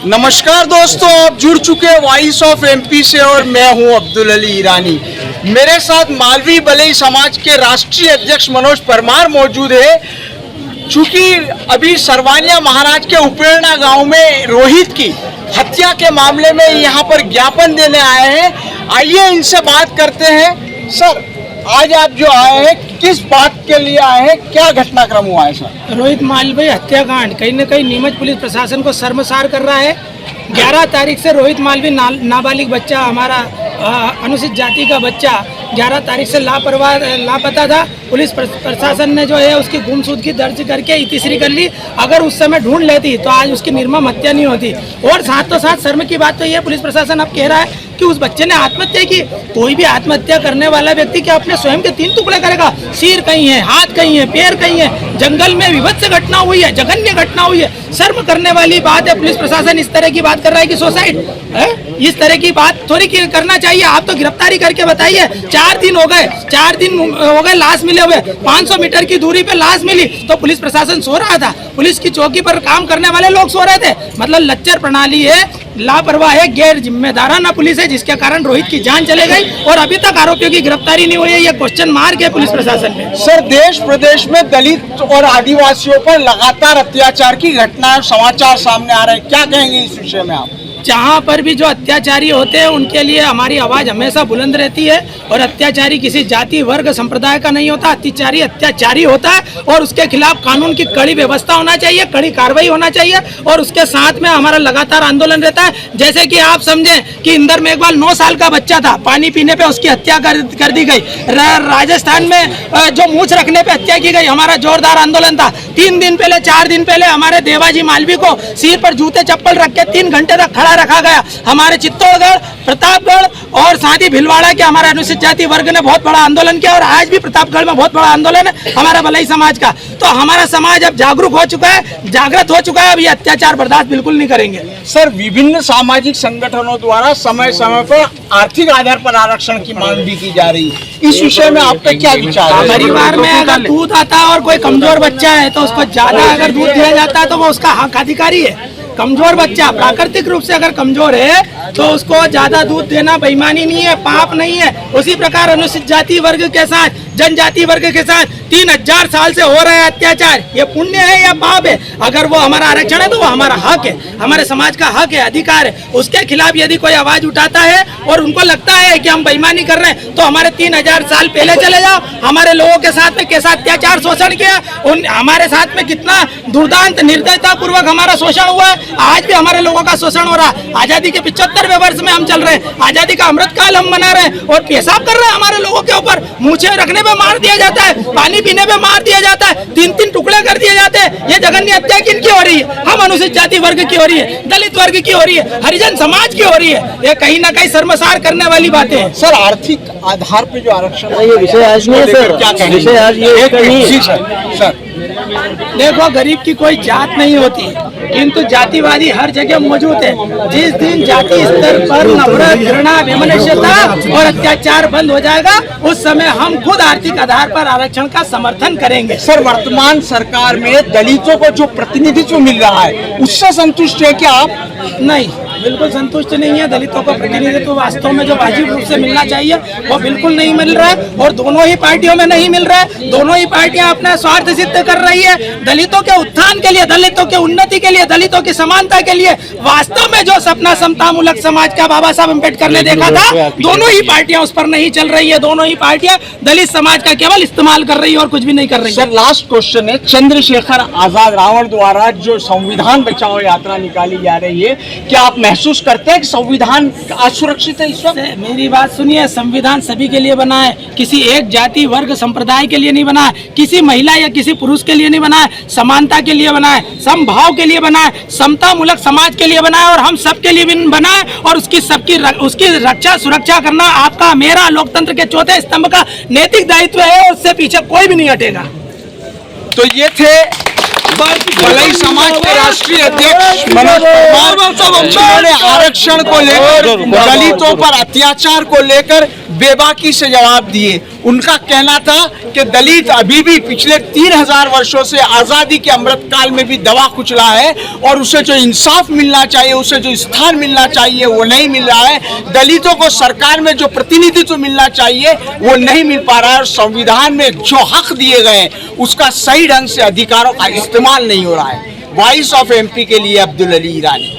नमस्कार दोस्तों, आप जुड़ चुके हैं वॉइस ऑफ एमपी से और मैं हूं अब्दुल अली ईरानी। मेरे साथ मालवी बलई समाज के राष्ट्रीय अध्यक्ष मनोज परमार मौजूद है। चूंकि अभी सरवानिया महाराज के उपेरणा गांव में रोहित की हत्या के मामले में यहाँ पर ज्ञापन देने आए हैं। आइए इनसे बात करते हैं। सर, आज आप जो आए हैं किस बात के लिए आए हैं, क्या घटनाक्रम हुआ है सर? रोहित मालवीय हत्याकांड कहीं न कहीं नीमच पुलिस प्रशासन को शर्मसार कर रहा है। 11 तारीख से रोहित मालवीय नाबालिग बच्चा, हमारा अनुसूचित जाति का बच्चा 11 तारीख से लापता था। पुलिस प्रशासन ने जो है उसकी गुमशुदगी दर्ज करके तीसरी कर ली। अगर उस समय ढूंढ लेती तो आज उसकी निर्मम हत्या नहीं होती। और साथ शर्म की बात तो ये पुलिस प्रशासन अब कह रहा है कि उस बच्चे ने आत्महत्या की। कोई भी आत्महत्या करने वाला व्यक्ति क्या अपने स्वयं के 3 टुकड़े करेगा? सिर कहीं है, हाथ कहीं है, पैर कहीं है। जंगल में विभत्स घटना हुई है, जघन्य घटना हुई है। शर्म करने वाली बात है। पुलिस प्रशासन इस तरह की बात कर रहा है कि सुसाइड है। इस तरह की बात थोड़ी करना चाहिए। आप तो गिरफ्तारी करके बताइए। 4 दिन हो गए लाश मिले हुए। 500 मीटर की दूरी पे लाश मिली तो पुलिस प्रशासन सो रहा था। पुलिस की चौकी पर काम करने वाले लोग सो रहे थे। मतलब लच्चर प्रणाली है, लापरवाह है, गैर जिम्मेदाराना पुलिस है, जिसके कारण रोहित की जान चले गई और अभी तक आरोपियों की गिरफ्तारी नहीं हुई है। ये क्वेश्चन मार्क है पुलिस प्रशासन में। सर, देश प्रदेश में दलित और आदिवासियों पर लगातार अत्याचार की घटनाएं समाचार सामने आ रहे हैं, क्या कहेंगे इस विषय में आप? जहाँ पर भी जो अत्याचारी होते हैं उनके लिए हमारी आवाज़ हमेशा बुलंद रहती है। और अत्याचारी किसी जाति वर्ग संप्रदाय का नहीं होता। अत्याचारी होता है और उसके खिलाफ कानून की कड़ी व्यवस्था होना चाहिए, कड़ी कार्रवाई होना चाहिए। और उसके साथ में हमारा लगातार आंदोलन रहता है। जैसे कि आप समझें कि इंदर मेघवाल 9 साल का बच्चा था, पानी पीने पे उसकी हत्या कर दी गई। राजस्थान में जो मूछ रखने पे हत्या की गई, हमारा जोरदार आंदोलन था। 3 दिन पहले 4 दिन पहले हमारे देवाजी मालवी को सिर पर जूते चप्पल रख के 3 घंटे तक खड़ा रखा गया। हमारे चित्तौड़गढ़, प्रतापगढ़ और साथ ही भिलवाड़ा के हमारे अनुसूचित जाति वर्ग ने बहुत बड़ा आंदोलन किया। और आज भी प्रतापगढ़ में बहुत बड़ा आंदोलन है हमारा बलई समाज का। तो हमारा समाज अब जागरूक हो चुका है, जागृत हो चुका है। अब ये अत्याचार बर्दाश्त बिल्कुल नहीं करेंगे। सर, विभिन्न सामाजिक संगठनों द्वारा समय समय पर आर्थिक आधार पर आरक्षण की मांग भी की जा रही है। इस विषय में आपका क्या विचार है? परिवार में अगर दूध आता है और कोई कमजोर बच्चा है तो उसको ज्यादा अगर दूध दिया जाता है तो वो उसका हक अधिकारी है। कमजोर बच्चा प्राकृतिक रूप से अगर कमजोर है तो उसको ज्यादा दूध देना बेईमानी नहीं है, पाप नहीं है। उसी प्रकार अनुसूचित जाति वर्ग के साथ, जनजाति वर्ग के साथ 3000 साल से हो रहा है अत्याचार। ये पुण्य है या पाप है? अगर वो हमारा आरक्षण है तो वो हमारा हक है, हमारे समाज का हक है, अधिकार है। उसके खिलाफ यदि कोई आवाज उठाता है और उनको लगता है कि हम बेईमानी कर रहे हैं तो हमारे 3000 साल पहले चले जाओ। हमारे लोगों के साथ में कैसा अत्याचार शोषण किया, हमारे साथ में कितना दुर्दांत निर्दयता पूर्वक हमारा शोषण हुआ है। आज भी हमारे लोगों का शोषण हो रहा है। आजादी के 75वें वर्ष में हम चल रहे हैं, आजादी का अमृत काल हम मना रहे हैं और पेशाब कर रहे हैं हमारे लोगों के ऊपर। मूछें रखने पे मार दिया जाता है, पानी पीने पे मार दिया जाता है, 3-3 टुकड़े कर दिए जाते हैं। ये जघन्य हत्या किनकी हो रही है? हम अनुसूचित जाति वर्ग की हो रही है, दलित वर्ग की हो रही है, हरिजन समाज की हो रही है। ये कहीं ना कहीं शर्मसार करने वाली बातें हैं। सर, आर्थिक आधार पे जो आरक्षण ये विषय आज नहीं है सर, क्या कहेंगे? विषय आज ये कहीं सर, देखो, गरीब की कोई जात नहीं होती, किंतु जातिवादी हर जगह मौजूद है। जिस दिन जाति स्तर पर नफरत, घृणा, वैमनस्यता और अत्याचार बंद हो जाएगा उस समय हम खुद आर्थिक आधार पर आरक्षण का समर्थन करेंगे। सर, वर्तमान सरकार में दलितों को जो प्रतिनिधित्व मिल रहा है उससे संतुष्ट है क्या आप? नहीं, बिल्कुल संतुष्ट नहीं है। दलितों को प्रतिनिधित्व वास्तव में जो वाजिब रूप से मिलना चाहिए वो बिल्कुल नहीं मिल रहा है और दोनों ही पार्टियों में नहीं मिल रहा है। दोनों ही पार्टियां अपना स्वार्थ सिद्ध कर रही है। दलितों के उत्थान के लिए, दलितों के उन्नति के लिए, दलितों की समानता के लिए वास्तव में जो सपना समतामूलक समाज का बाबा साहब अम्बेडकर ने देखा था, दोनों ही पार्टियां उस पर नहीं चल रही है। दोनों ही पार्टियां दलित समाज का केवल इस्तेमाल कर रही है और कुछ भी नहीं कर रही है। सर, लास्ट क्वेश्चन है, चंद्रशेखर आजाद रावण द्वारा जो संविधान बचाओ यात्रा निकाली जा रही है, क्या आप महसूस करते हैं कि संविधान असुरक्षित है इस वक्त? मेरी बात सुनिए, संविधान सभी के लिए बना है, किसी एक जाति वर्ग संप्रदाय के लिए नहीं बना है, किसी महिला या किसी पुरुष के लिए नहीं बना है, समानता के लिए बना है, समभाव के लिए बना है, समतामूलक समाज के लिए बना है और हम सब के लिए भी बना है। और उसकी रक्षा सुरक्षा करना आपका मेरा लोकतंत्र के चौथे स्तंभ का नैतिक दायित्व है और उससे पीछे कोई भी नहीं हटेगा। तो ये थे भलाई समाज के राष्ट्रीय अध्यक्ष मनोज परमार, जिन्होंने आरक्षण को लेकर, दलितों पर अत्याचार को लेकर बेबाकी से जवाब दिए। उनका कहना था कि दलित अभी भी पिछले 3000 वर्षों से आजादी के अमृत काल में भी दबा कुचला है और उसे जो इंसाफ मिलना चाहिए, उसे जो स्थान मिलना चाहिए वो नहीं मिल रहा है। दलितों को सरकार में जो प्रतिनिधित्व मिलना चाहिए वो नहीं मिल पा रहा है और संविधान में जो हक दिए गए उसका सही ढंग से अधिकारों का इस्तेमाल नहीं हो रहा है। वॉइस ऑफ एमपी के लिए अब्दुल अली ईरानी।